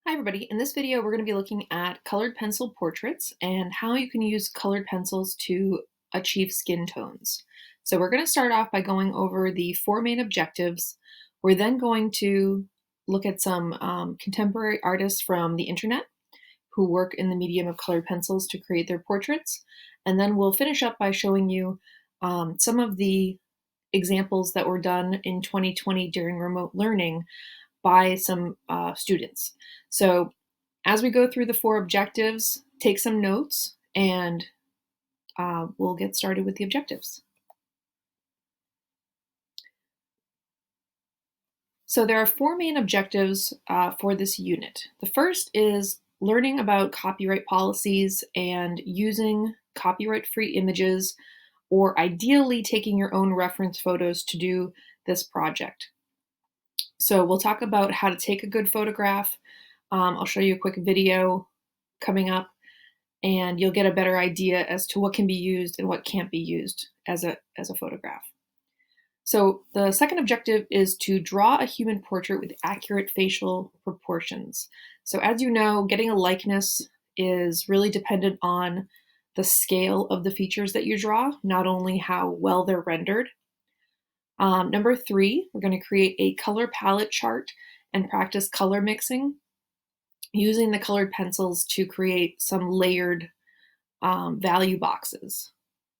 Hi everybody, in this video we're going to be looking at colored pencil portraits and how you can use colored pencils to achieve skin tones. So we're going to start off by going over the four main objectives. We're then going to look at some contemporary artists from the internet who work in the medium of colored pencils to create their portraits. And then we'll finish up by showing you some of the examples that were done in 2020 during remote learning by some students. So as we go through the four objectives, take some notes and we'll get started with the objectives. So there are four main objectives for this unit. The first is learning about copyright policies and using copyright-free images, or ideally taking your own reference photos to do this project. So we'll talk about how to take a good photograph. I'll show you a quick video coming up, and you'll get a better idea as to what can be used and what can't be used as a photograph. So the second objective is to draw a human portrait with accurate facial proportions. So as you know, getting a likeness is really dependent on the scale of the features that you draw, not only how well they're rendered. Number three, we're going to create a color palette chart and practice color mixing using the colored pencils to create some layered value boxes.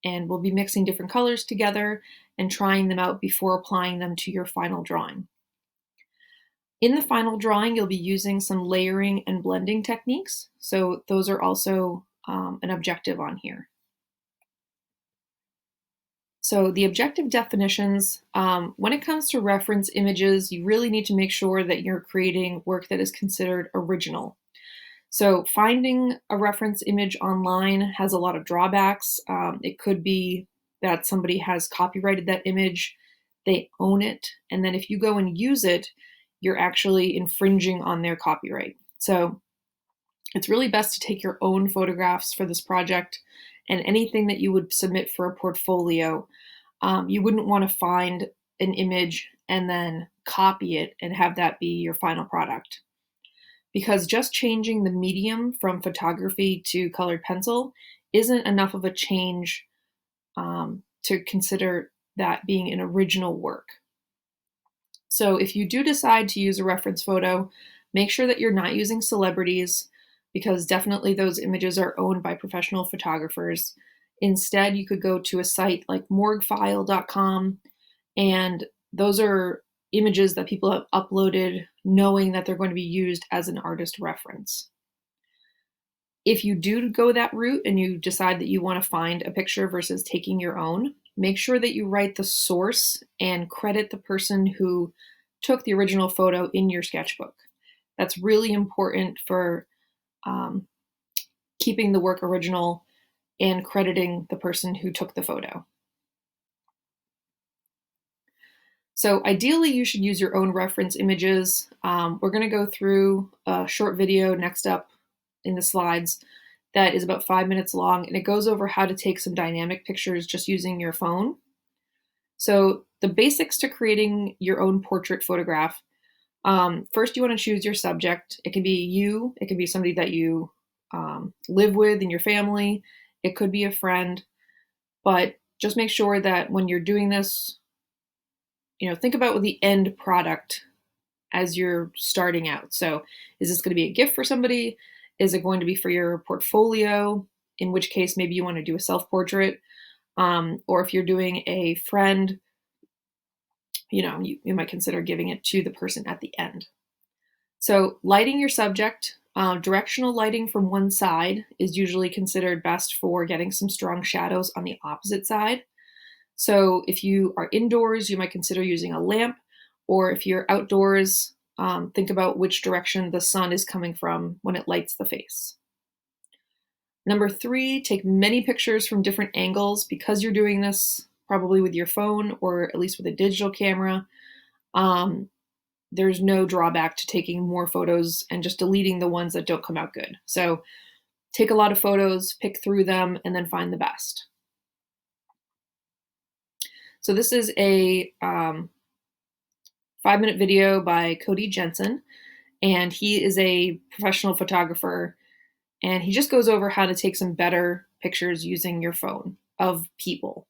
And we'll be mixing different colors together and trying them out before applying them to your final drawing. In the final drawing, you'll be using some layering and blending techniques. So those are also an objective on here. So the objective definitions, when it comes to reference images, you really need to make sure that you're creating work that is considered original. So finding a reference image online has a lot of drawbacks. It could be that somebody has copyrighted that image, they own it, and then if you go and use it, you're actually infringing on their copyright. So it's really best to take your own photographs for this project, and anything that you would submit for a portfolio, you wouldn't want to find an image and then copy it and have that be your final product. Because just changing the medium from photography to colored pencil isn't enough of a change to consider that being an original work. So if you do decide to use a reference photo, make sure that you're not using celebrities, because definitely those images are owned by professional photographers. Instead, you could go to a site like morguefile.com, and those are images that people have uploaded knowing that they're going to be used as an artist reference. If you do go that route and you decide that you want to find a picture versus taking your own, make sure that you write the source and credit the person who took the original photo in your sketchbook. That's really important for keeping the work original and crediting the person who took the photo. So ideally, you should use your own reference images. We're going to go through a short video next up in the slides that is about 5 minutes long, and it goes over how to take some dynamic pictures just using your phone. So the basics to creating your own portrait photograph. First, you want to choose your subject. It can be you, it can be somebody that you live with in your family, it could be a friend, but just make sure that when you're doing this, think about the end product as you're starting out. So is this going to be a gift for somebody? Is it going to be for your portfolio? In which case, maybe you want to do a self-portrait. Or if you're doing a friend, you might consider giving it to the person at the end. So lighting your subject, directional lighting from one side is usually considered best for getting some strong shadows on the opposite side. So if you are indoors, you might consider using a lamp, or if you're outdoors, think about which direction the sun is coming from when it lights the face. Number three, take many pictures from different angles. Because you're doing this probably with your phone or at least with a digital camera, there's no drawback to taking more photos and just deleting the ones that don't come out good. So take a lot of photos, pick through them, and then find the best. So this is a 5-minute video by Cody Jensen, and he is a professional photographer, and he just goes over how to take some better pictures using your phone of people.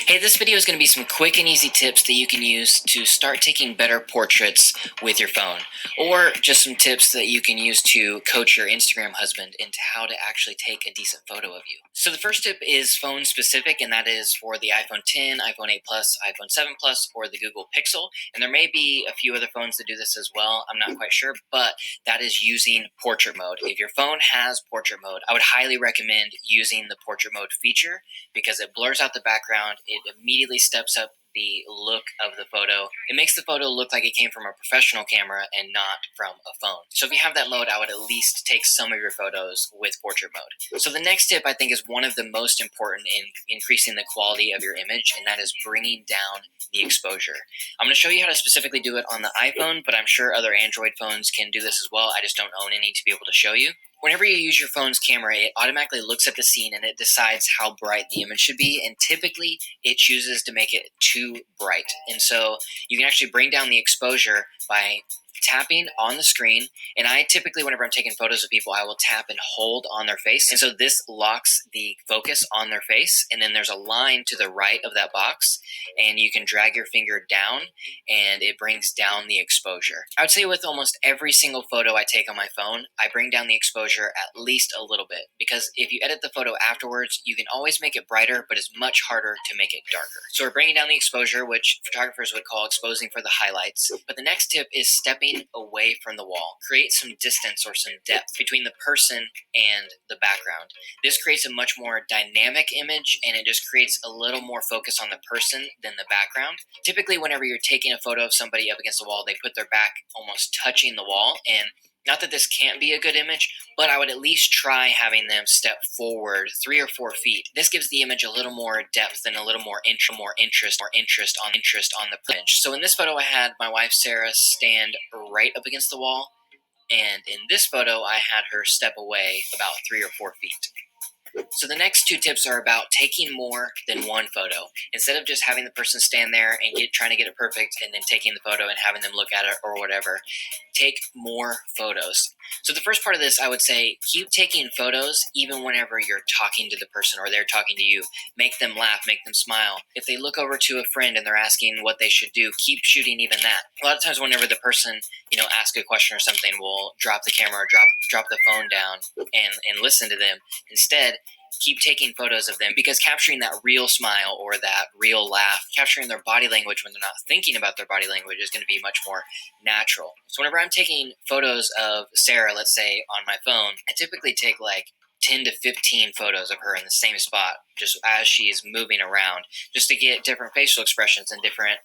Hey, this video is going to be some quick and easy tips that you can use to start taking better portraits with your phone, or just some tips that you can use to coach your Instagram husband into how to actually take a decent photo of you. So the first tip is phone specific, and that is for the iPhone 10, iPhone 8 Plus, iPhone 7 Plus, or the Google Pixel. And there may be a few other phones that do this as well. I'm not quite sure, but that is using portrait mode. If your phone has portrait mode, I would highly recommend using the portrait mode feature because it blurs out the background. It immediately steps up the look of the photo. It makes the photo look like it came from a professional camera and not from a phone. So if you have that mode, I would at least take some of your photos with portrait mode. So the next tip I think is one of the most important in increasing the quality of your image, and that is bringing down the exposure. I'm going to show you how to specifically do it on the iPhone, but I'm sure other Android phones can do this as well. I just don't own any to be able to show you. Whenever you use your phone's camera, it automatically looks at the scene and it decides how bright the image should be, and typically it chooses to make it too bright. And so you can actually bring down the exposure by tapping on the screen. And I typically, whenever I'm taking photos of people, I will tap and hold on their face. And so this locks the focus on their face. And then there's a line to the right of that box, and you can drag your finger down and it brings down the exposure. I would say with almost every single photo I take on my phone, I bring down the exposure at least a little bit, because if you edit the photo afterwards, you can always make it brighter, but it's much harder to make it darker. So we're bringing down the exposure, which photographers would call exposing for the highlights. But the next tip is stepping away from the wall. Create some distance or some depth between the person and the background. This creates a much more dynamic image, and it just creates a little more focus on the person than the background. Typically, whenever you're taking a photo of somebody up against the wall, they put their back almost touching the wall, and not that this can't be a good image, but I would at least try having them step forward 3 or 4 feet. This gives the image a little more depth and a little more interest on the image. So in this photo, I had my wife Sarah stand right up against the wall, and in this photo, I had her step away about 3 or 4 feet. So the next 2 tips are about taking more than one photo. Instead of just having the person stand there and trying to get it perfect and then taking the photo and having them look at it or whatever, take more photos. So the first part of this, I would say, keep taking photos even whenever you're talking to the person or they're talking to you. Make them laugh, make them smile. If they look over to a friend and they're asking what they should do, keep shooting even that. A lot of times whenever the person, asks a question or something, we'll drop the camera or drop the phone down and listen to them. Instead, keep taking photos of them, because capturing that real smile or that real laugh, capturing their body language when they're not thinking about their body language, is going to be much more natural. So whenever I'm taking photos of Sarah, let's say on my phone, I typically take like 10 to 15 photos of her in the same spot just as she's moving around, just to get different facial expressions and different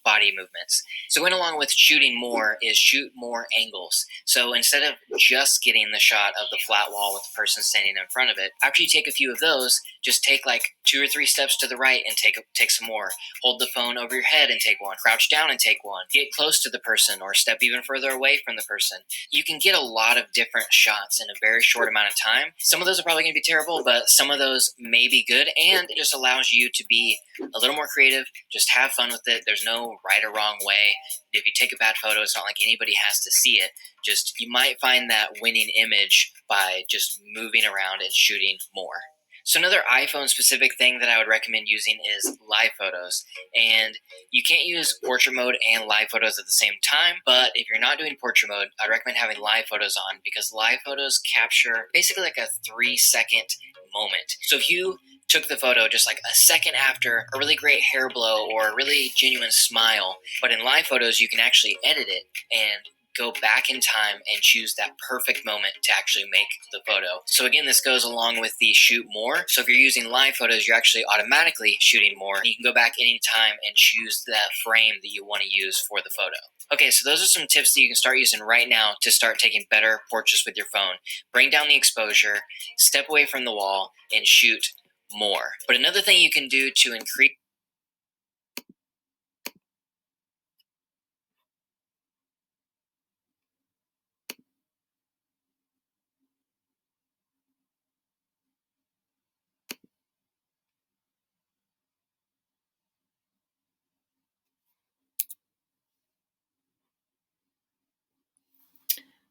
body movements. So going along with shooting more is shoot more angles. So instead of just getting the shot of the flat wall with the person standing in front of it, after you take a few of those, just take like 2 or 3 steps to the right and take some more. Hold the phone over your head and take one. Crouch down and take one. Get close to the person or step even further away from the person. You can get a lot of different shots in a very short amount of time. Some of those are probably going to be terrible, but some of those may be good, and it just allows you to be a little more creative. Just have fun with it. There's no right or wrong way. If you take a bad photo, it's not like anybody has to see it. Just, you might find that winning image by just moving around and shooting more. So another iPhone specific thing that I would recommend using is live photos. And you can't use portrait mode and live photos at the same time, but if you're not doing portrait mode, I'd recommend having live photos on, because live photos capture basically like a 3-second moment. So if you took the photo just like a second after a really great hair blow or a really genuine smile, but in live photos, you can actually edit it and go back in time and choose that perfect moment to actually make the photo. So again, this goes along with the shoot more. So if you're using live photos, you're actually automatically shooting more. You can go back anytime and choose that frame that you want to use for the photo. Okay, so those are some tips that you can start using right now to start taking better portraits with your phone. Bring down the exposure, step away from the wall, and shoot more. But another thing you can do to increase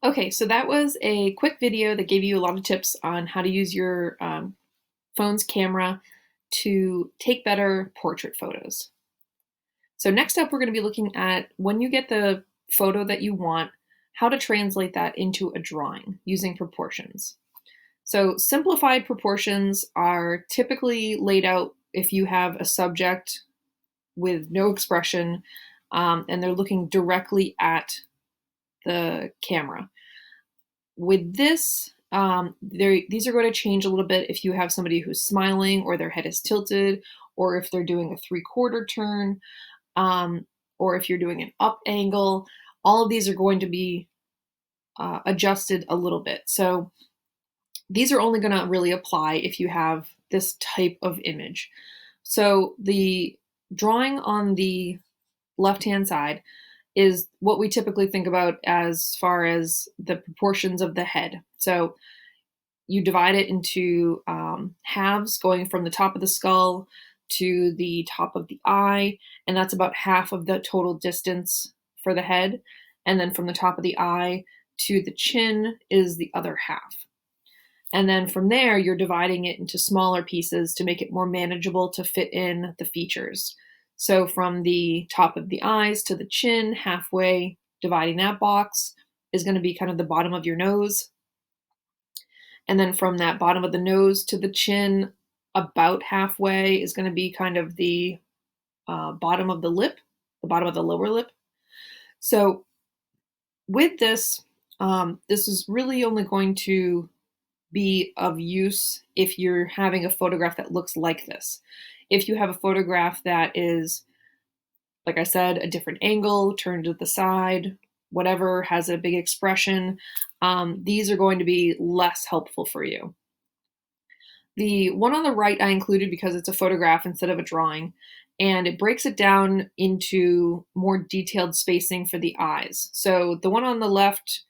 Okay, so that was a quick video that gave you a lot of tips on how to use your phone's camera to take better portrait photos. So next up, we're going to be looking at when you get the photo that you want, how to translate that into a drawing using proportions. So simplified proportions are typically laid out if you have a subject with no expression and they're looking directly at the camera. With this, these are going to change a little bit if you have somebody who's smiling or their head is tilted, or if they're doing a three-quarter turn, or if you're doing an up angle. All of these are going to be adjusted a little bit. So these are only going to really apply if you have this type of image. So the drawing on the left-hand side is what we typically think about as far as the proportions of the head. So you divide it into halves going from the top of the skull to the top of the eye, and that's about half of the total distance for the head. And then from the top of the eye to the chin is the other half. And then from there, you're dividing it into smaller pieces to make it more manageable to fit in the features. So from the top of the eyes to the chin, halfway, dividing that box is going to be kind of the bottom of your nose. And then from that bottom of the nose to the chin, about halfway is going to be kind of the bottom of the lip, the bottom of the lower lip. So with this, this is really only going to be of use if you're having a photograph that looks like this. If you have a photograph that is, like I said, a different angle, turned to the side, whatever, has a big expression, these are going to be less helpful for you. The one on the right I included because it's a photograph instead of a drawing, and it breaks it down into more detailed spacing for the eyes. So the one on the left,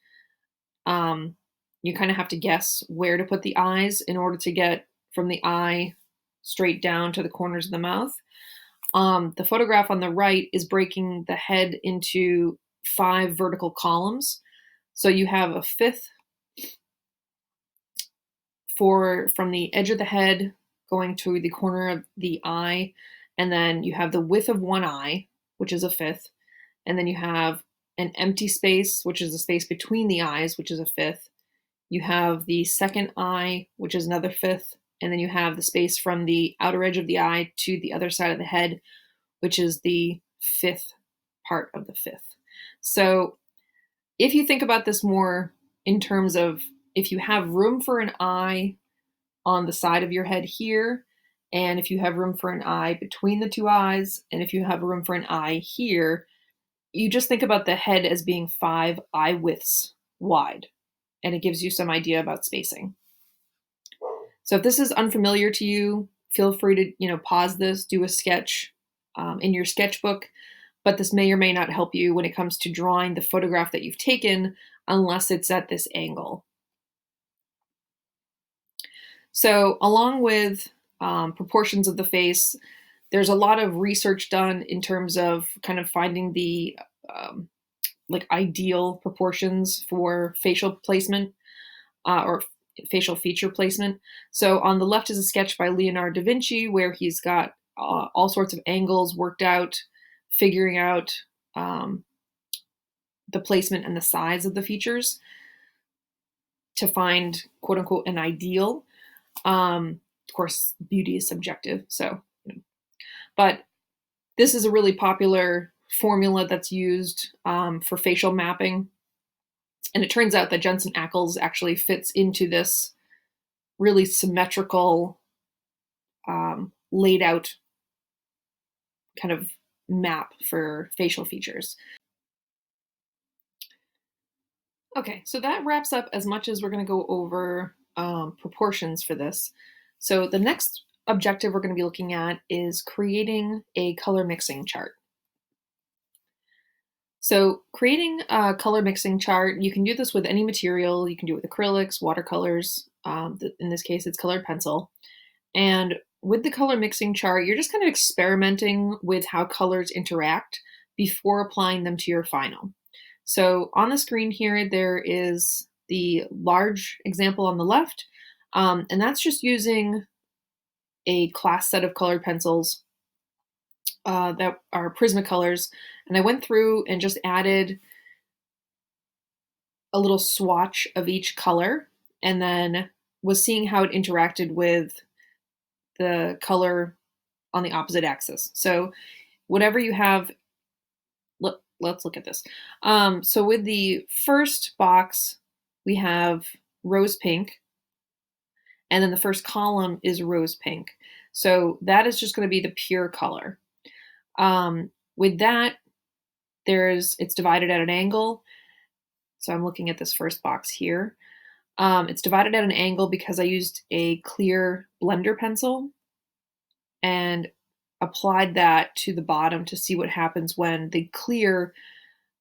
you kind of have to guess where to put the eyes in order to get from the eye straight down to the corners of the mouth. The photograph on the right is breaking the head into 5 vertical columns. So you have a fifth from the edge of the head going to the corner of the eye, and then you have the width of one eye, which is a fifth, and then you have an empty space, which is the space between the eyes, which is a fifth. You have the second eye, which is another fifth, and then you have the space from the outer edge of the eye to the other side of the head, which is the fifth part of the fifth. So if you think about this more in terms of if you have room for an eye on the side of your head here, and if you have room for an eye between the two eyes, and if you have room for an eye here, you just think about the head as being 5 eye widths wide, and it gives you some idea about spacing. So if this is unfamiliar to you, feel free to pause this, do a sketch in your sketchbook, but this may or may not help you when it comes to drawing the photograph that you've taken unless it's at this angle. So along with proportions of the face, there's a lot of research done in terms of kind of finding the ideal proportions for facial placement or facial feature placement. So on the left is a sketch by Leonardo da Vinci where he's got all sorts of angles worked out, figuring out the placement and the size of the features to find quote unquote an ideal. Of course, beauty is subjective, but this is a really popular formula that's used for facial mapping. And it turns out that Jensen Ackles actually fits into this really symmetrical, laid out kind of map for facial features. Okay, so that wraps up as much as we're going to go over proportions for this. So the next objective we're going to be looking at is creating a color mixing chart. So creating a color mixing chart, you can do this with any material. You can do it with acrylics, watercolors. In this case, it's colored pencil. And with the color mixing chart, you're just kind of experimenting with how colors interact before applying them to your final. So on the screen here, there is the large example on the left, and that's just using a class set of colored pencils that are Prismacolors. And I went through and just added a little swatch of each color and then was seeing how it interacted with the color on the opposite axis. So whatever you have, let's look at this. So with the first box, we have rose pink, and then the first column is rose pink. So that is just going to be the pure color. With that, it's divided at an angle. So I'm looking at this first box here. It's divided at an angle because I used a clear blender pencil and applied that to the bottom to see what happens when the clear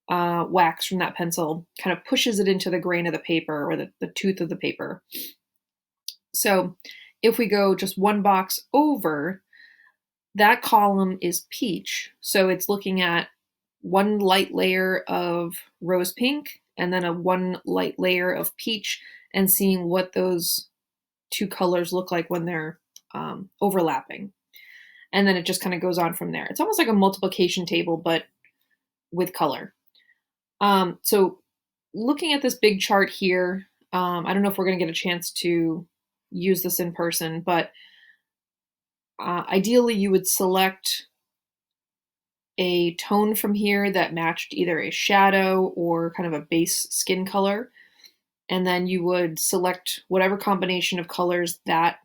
wax from that pencil kind of pushes it into the grain of the paper or the tooth of the paper. So if we go just one box over, that column is peach. So it's looking at one light layer of rose pink and then one light layer of peach and seeing what those two colors look like when they're overlapping. And then it just kind of goes on from there. It's almost like a multiplication table, but with color. So looking at this big chart here, I don't know if we're going to get a chance to use this in person, but ideally you would select a tone from here that matched either a shadow or kind of a base skin color. And then you would select whatever combination of colors that,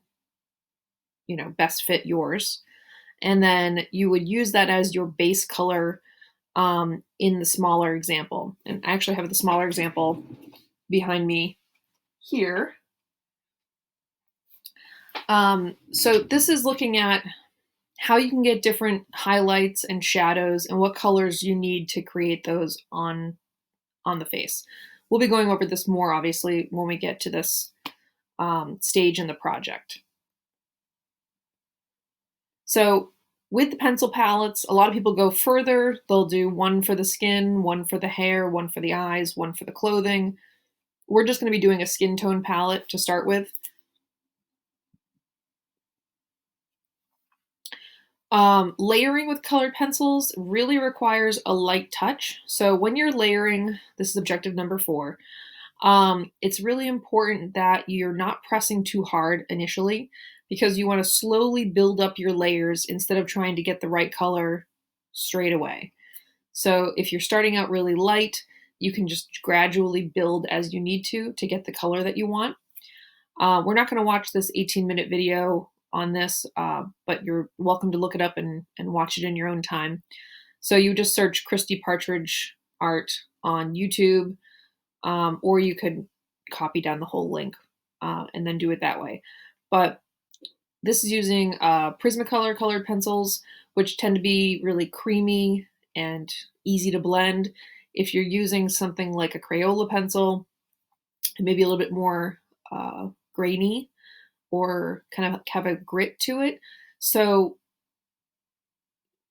best fit yours. And then you would use that as your base color in the smaller example. And I actually have the smaller example behind me here. So this is looking at how you can get different highlights and shadows and what colors you need to create those on the face. We'll be going over this more, obviously, when we get to this stage in the project. So with the pencil palettes, a lot of people go further. They'll do one for the skin, one for the hair, one for the eyes, one for the clothing. We're just going to be doing a skin tone palette to start with. Layering with colored pencils really requires a light touch. So when you're layering, this is objective number 4, it's really important that you're not pressing too hard initially because you want to slowly build up your layers instead of trying to get the right color straight away. So if you're starting out really light, you can just gradually build as you need to get the color that you want. We're not going to watch this 18-minute video on this, but you're welcome to look it up and watch it in your own time. So you just search Christy Partridge art on YouTube, or you could copy down the whole link and then do it that way. But this is using Prismacolor colored pencils, which tend to be really creamy and easy to blend. If you're using something like a Crayola pencil, maybe a little bit more grainy or kind of have a grit to it. So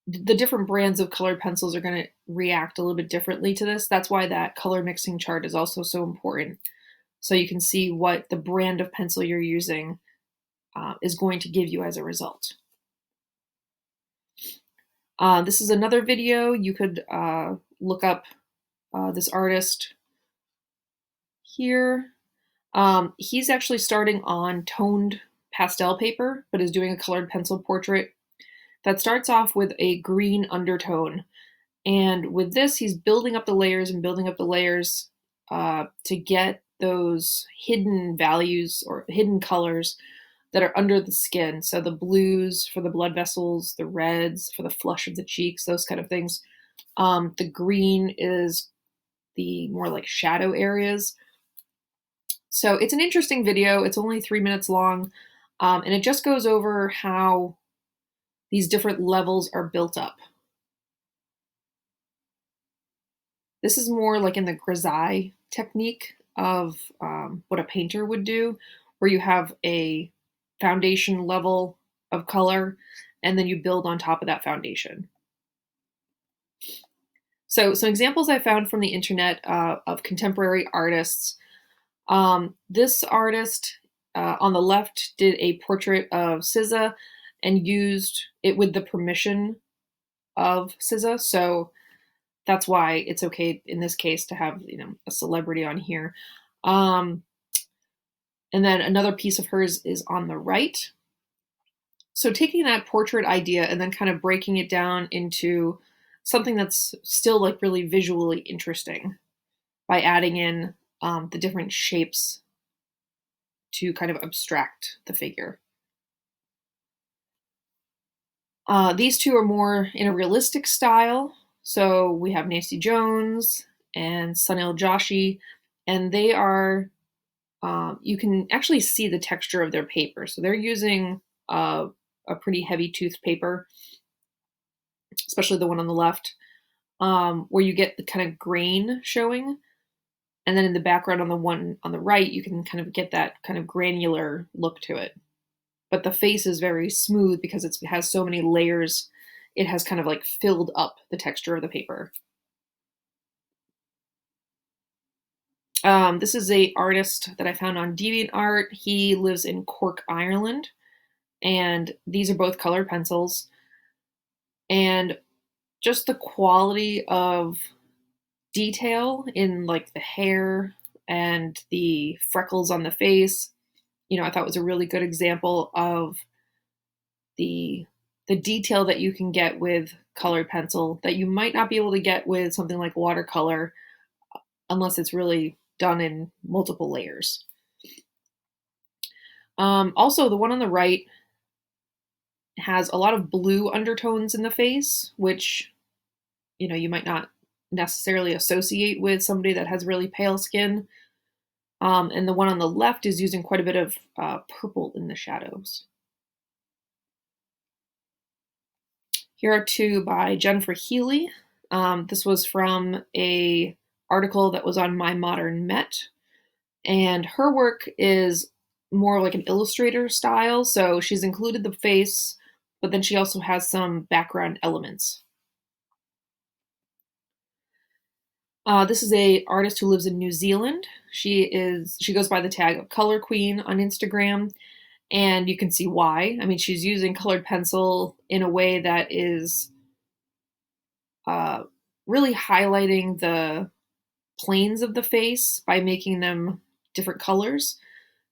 the different brands of colored pencils are going to react a little bit differently to this. That's why that color mixing chart is also so important. So you can see what the brand of pencil you're using is going to give you as a result. This is another video. You could look up this artist here. He's actually starting on toned pastel paper, but is doing a colored pencil portrait that starts off with a green undertone. And with this, he's building up the layers and building up the layers to get those hidden values or hidden colors that are under the skin. So the blues for the blood vessels, the reds for the flush of the cheeks, those kind of things. The green is the more like shadow areas. So it's an interesting video. It's only 3 minutes long, and it just goes over how these different levels are built up. This is more like in the grisaille technique of what a painter would do, where you have a foundation level of color, and then you build on top of that foundation. So some examples I found from the internet of contemporary artists. This artist on the left did a portrait of SZA and used it with the permission of SZA. So that's why it's okay in this case to have, a celebrity on here. And then another piece of hers is on the right. So taking that portrait idea and then kind of breaking it down into something that's still like really visually interesting by adding in the different shapes to kind of abstract the figure. These two are more in a realistic style. So we have Nancy Jones and Sunil Joshi, and they are, you can actually see the texture of their paper. So they're using a pretty heavy tooth paper, especially the one on the left, where you get the kind of grain showing. And then in the background on the one on the right, you can kind of get that kind of granular look to it. But the face is very smooth because it has so many layers. It has kind of like filled up the texture of the paper. This is a artist that I found on DeviantArt. He lives in Cork, Ireland, and these are both colored pencils. And just the quality of detail in like the hair and the freckles on the face, I thought was a really good example of the detail that you can get with colored pencil that you might not be able to get with something like watercolor unless it's really done in multiple layers. Also, the one on the right has a lot of blue undertones in the face, which, you might not necessarily associate with somebody that has really pale skin. And the one on the left is using quite a bit of purple in the shadows. Here are two by Jennifer Healy. This was from a article that was on My Modern Met. And her work is more like an illustrator style. So she's included the face, but then she also has some background elements. This is a artist who lives in New Zealand. She goes by the tag of Color Queen on Instagram, and you can see why. I mean, she's using colored pencil in a way that is really highlighting the planes of the face by making them different colors.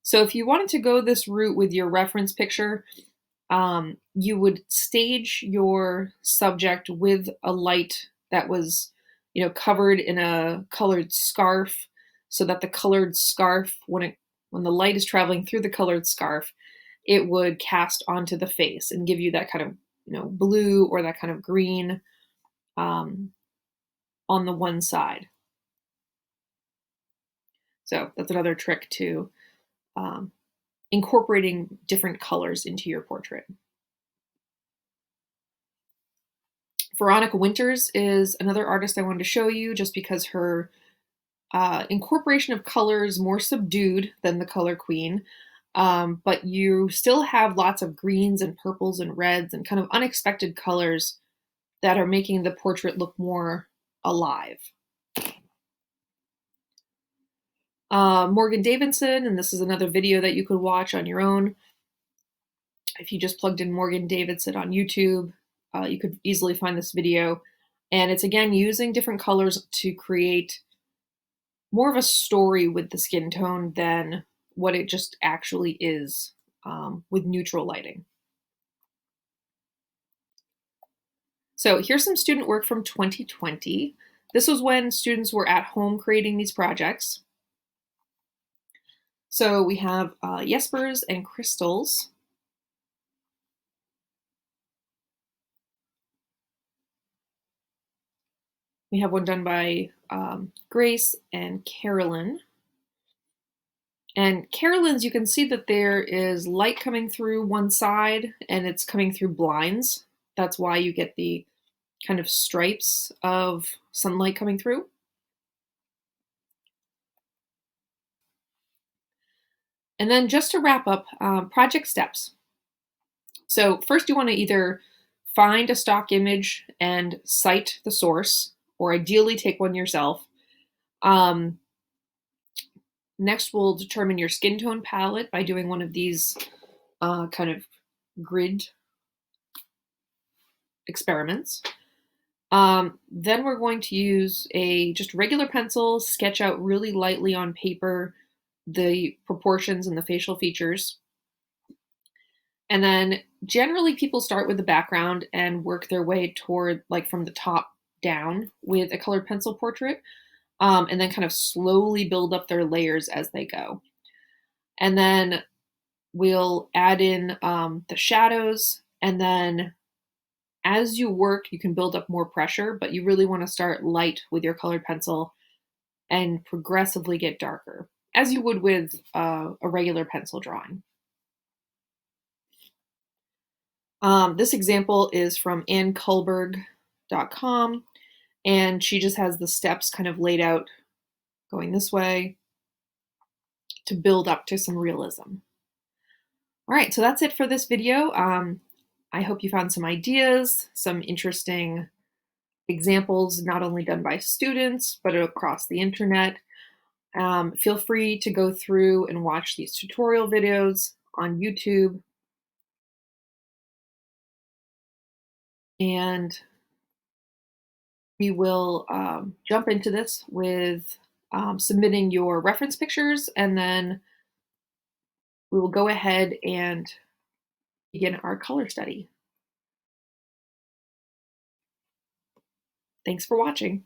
So if you wanted to go this route with your reference picture, you would stage your subject with a light that was, covered in a colored scarf, so that the colored scarf, when the light is traveling through the colored scarf, it would cast onto the face and give you that kind of, blue or that kind of green on the one side. So that's another trick to incorporating different colors into your portrait. Veronica Winters is another artist I wanted to show you just because her incorporation of color is more subdued than the Color Queen, but you still have lots of greens and purples and reds and kind of unexpected colors that are making the portrait look more alive. Morgan Davidson, and this is another video that you could watch on your own. If you just plugged in Morgan Davidson on YouTube, you could easily find this video. And it's again using different colors to create more of a story with the skin tone than what it just actually is with neutral lighting. So here's some student work from 2020. This was when students were at home creating these projects. So we have Jespers and Crystals. We have one done by Grace and Carolyn. And Carolyn's, you can see that there is light coming through one side and it's coming through blinds. That's why you get the kind of stripes of sunlight coming through. And then just to wrap up, project steps. So first you want to either find a stock image and cite the source, or ideally take one yourself. Next, we'll determine your skin tone palette by doing one of these kind of grid experiments. Then we're going to use a just regular pencil, sketch out really lightly on paper the proportions and the facial features. And then generally people start with the background and work their way toward, like, from the top down with a colored pencil portrait, and then kind of slowly build up their layers as they go. And then we'll add in the shadows, and then as you work, you can build up more pressure, but you really want to start light with your colored pencil and progressively get darker, as you would with a regular pencil drawing. This example is from AnnKullberg.com, and she just has the steps kind of laid out going this way to build up to some realism. All right, so that's it for this video. I hope you found some ideas, some interesting examples, not only done by students, but across the internet. Feel free to go through and watch these tutorial videos on YouTube. And we will jump into this with submitting your reference pictures, and then we will go ahead and begin our color study. Thanks for watching.